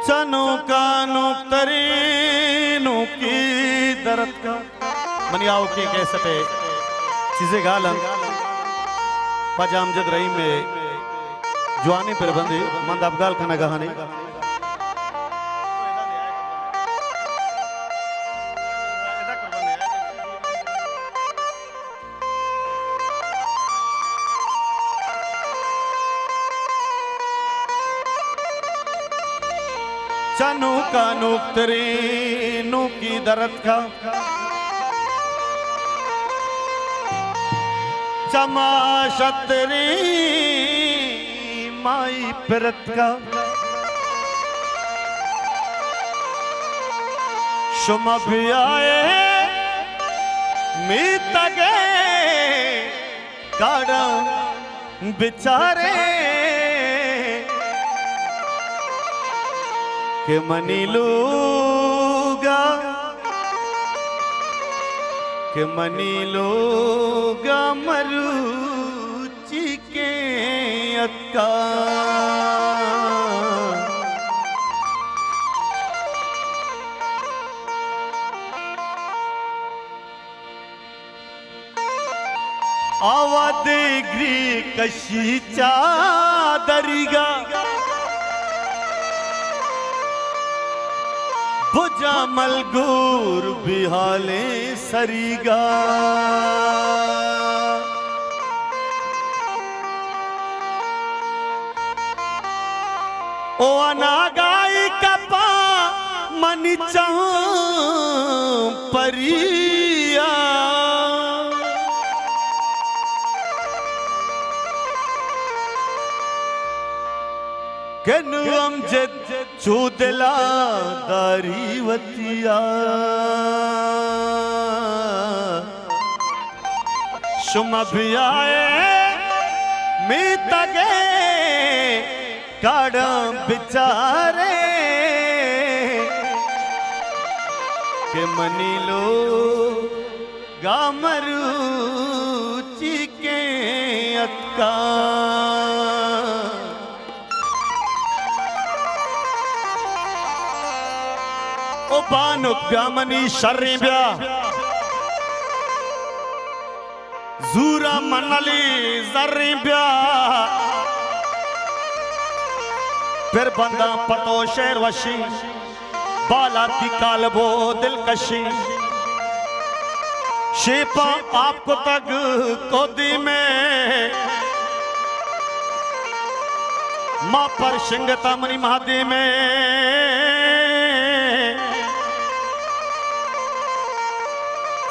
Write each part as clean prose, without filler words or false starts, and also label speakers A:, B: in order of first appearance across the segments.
A: चनो कानो तरीनो की दरद का मनियाओ के कैसे चीजें गालन पजाम जद रही में जवानी पर बंदी मंद अफगाल खाना कहानी चनु का नुक्तरीनु की दरद का चमाशतरी माई परत का शुम भी आए मीत गए काड़ा बिचारे के मनी लोगा मरुचि के अक्का आवाद ग्री कशी चादरिगा भुजा मलगूर बिहाले सरीगा ओ अनागाई कपा मनी परिया केनु अमजद चूदला दारीवतिया शुम भी आए मीत गए काड़ा बिचारे के मनी लो गामरुचि के अक्का ओ बानुक ब्यामनी शर्री ब्या जूरा मनली जर्री ब्या फिर बंदा पतो शेर वशी बाला दी कालबो दिलकशी शेपा आपको तक कोदी में माँ पर शिंगता मनी महादी में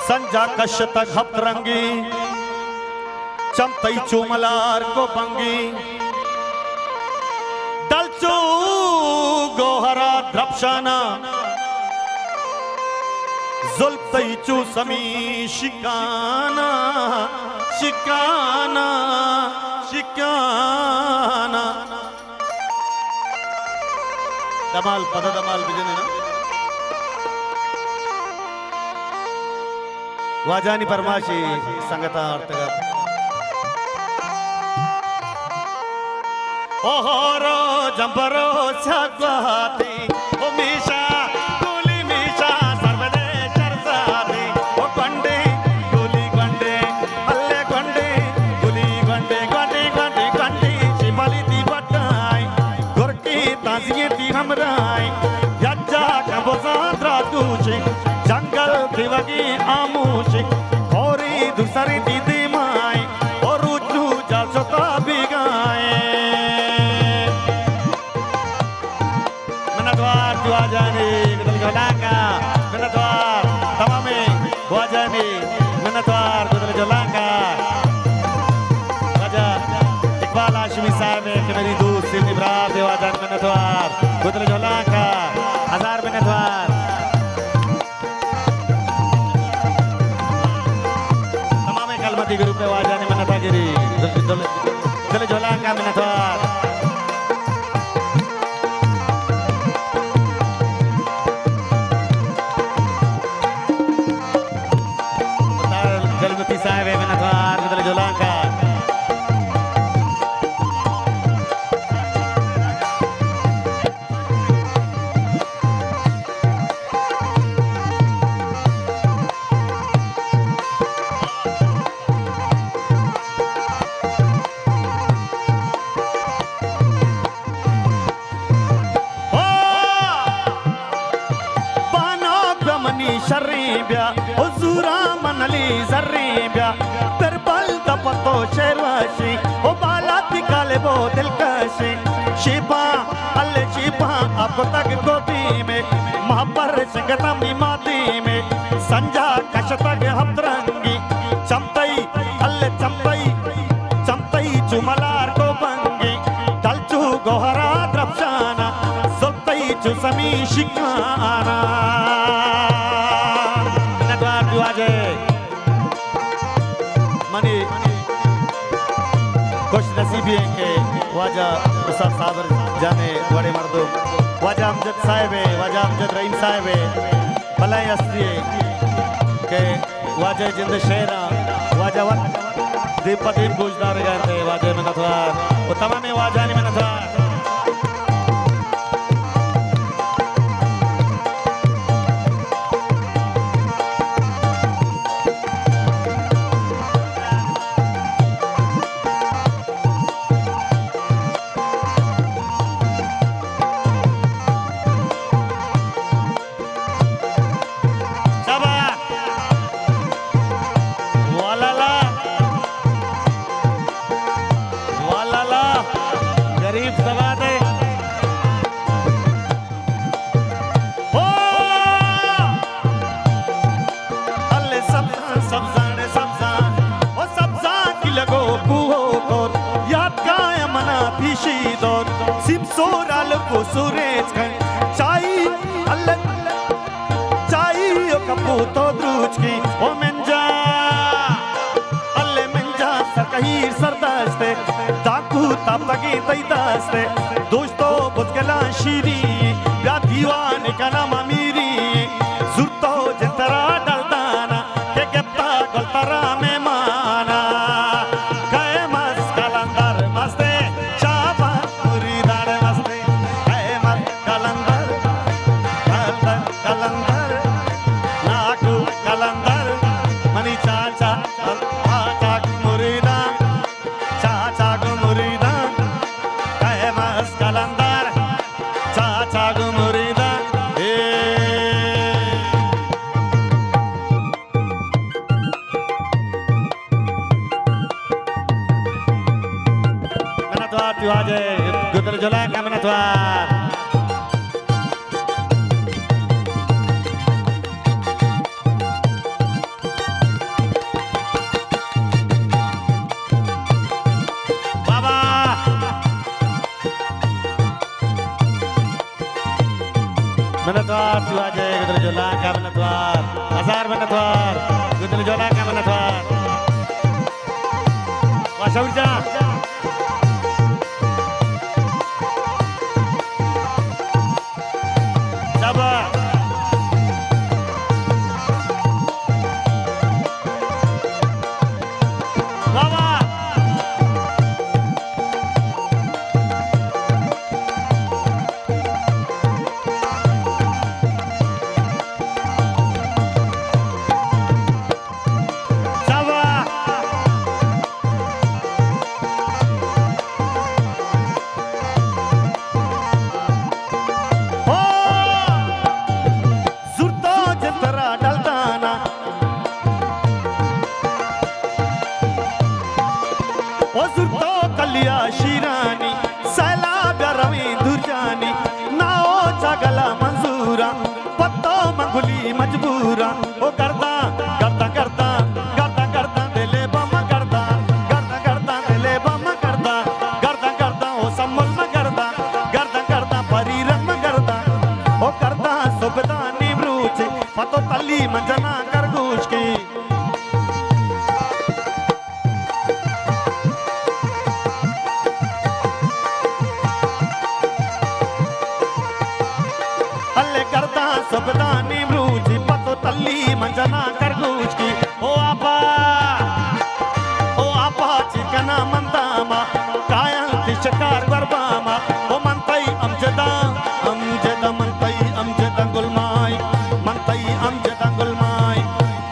A: संजा कश तक हपरंगी चमतई चूमलार को बंगी दलचू गोहरा द्रपशाना जुल्तई चू समी शिकाना शिकाना शिकाना दमाल पद दमाल बिजने ना वाजानी परमाशी संगता अर्थगा ओहोरो जंबरो छगवाती ओ मीशा गुली मीशा सर्वदे चरसाती ओ गंडे गुली गंडे अल्ले गंडे गुली गंडे गंडे गंडे गंडे शिमली दी बटाई गुरकी ताजिए दी हमराई यज्जा कबोजाद्रा दूचे जंगल दिवगी आमुचे औरी दूसरी दीदी माई और उजू जासता बिगाए मनद्वार जुआजानी गदल जोलांगा मनद्वार तमामे बुआजानी मनद्वार गदल जोलांगा राजा इकबाल हाशमी साहब के मेरी दोस्त सिल इब्राहिम देवाजान मनद्वार गदल जोलांगा हजार मनद्वार के रूप में वाजाने मनता गिरी दल झोला का मनतवार जलमती साहब है मनतवार दल झोला का तो शेरवाशी ओ बाला काले वो दिलकशी शिपा अल्ले शिपा आपको तक गोभी में महापर संगतमी माती में संजा कशतग हतरंगी चमतई अल्ले चमतई चुमलार को बंगी तलचू गोहरा द्रपशाना सुल्तई चुसमी शिकाना नटवार दुआजे मनी खुश नसीबी है कि वाजा उस्ताद साबर जाने बड़े मर्दों वाजा अमजद साहिब है वाजा अमजद रहीम साहिब है भलाई हस्ती है कि वाजा जिंद शेरा वाजा वक्त दीप पदीप गुजदार गए थे वाजा में नथवार वो तमाम वाजा में नथवार सुरेश चाई अल्लाह चाई ओ कपूतो द्रूज की ओ मंजा अल्ले मंजा सकहीर सरदास्ते दाकू तापगी तैदास्ते दोस्तों बुझगला शीरी या दीवान का नाम अमीरी सुरतो जतरा डलदाना के गप्पा गलतरा में माना कहे मस कलंदर मस्ते चापा पूरी दाड़ मस्ते कलंदर नाकू कलंदर मनी चाचा चाचा गु मुरीदा कहे मस कलंदर चाचा गु मुरीदा मनतवार तू आजे गुदर जुला का मनतवार मनतवार तू आ जाए गुदर जोला का मनतवार हजार मनतवार गुदर जोला का मनतवार वाशौर जा सबा बाबा शीरानी सैलाब रवी दुर्जानी नाओ चगला मंजूरा पत्तो मंगुली मजबूरा ओ करदा करदा करदा करदा करदा दिले बम करदा करदा करदा दिले बम करदा करदा करदा ओ सम्मल म करदा करदा करदा परीरम करदा ओ करदा सुबदानी ब्रूच पतो तली मंजना करगूश की सबदानी ब्रूजी पतो तल्ली मंजना करगूज की ओ आपा चिकना मंदामा कायल तिशकार गरबामा ओ मंतई अमजदा अमजदा मंतई अमजदा गुलमाई मंतई अमजदा गुलमाई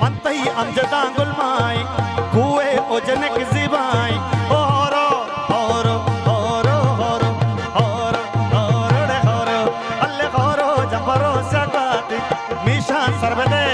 A: मंतई अमजदा गुलमाई कुए ओजनक जिबाई ओ होरो होरो होरो होरो होरो होरो होरो अल्ले होरो जबरो सका मिशा सर्वदे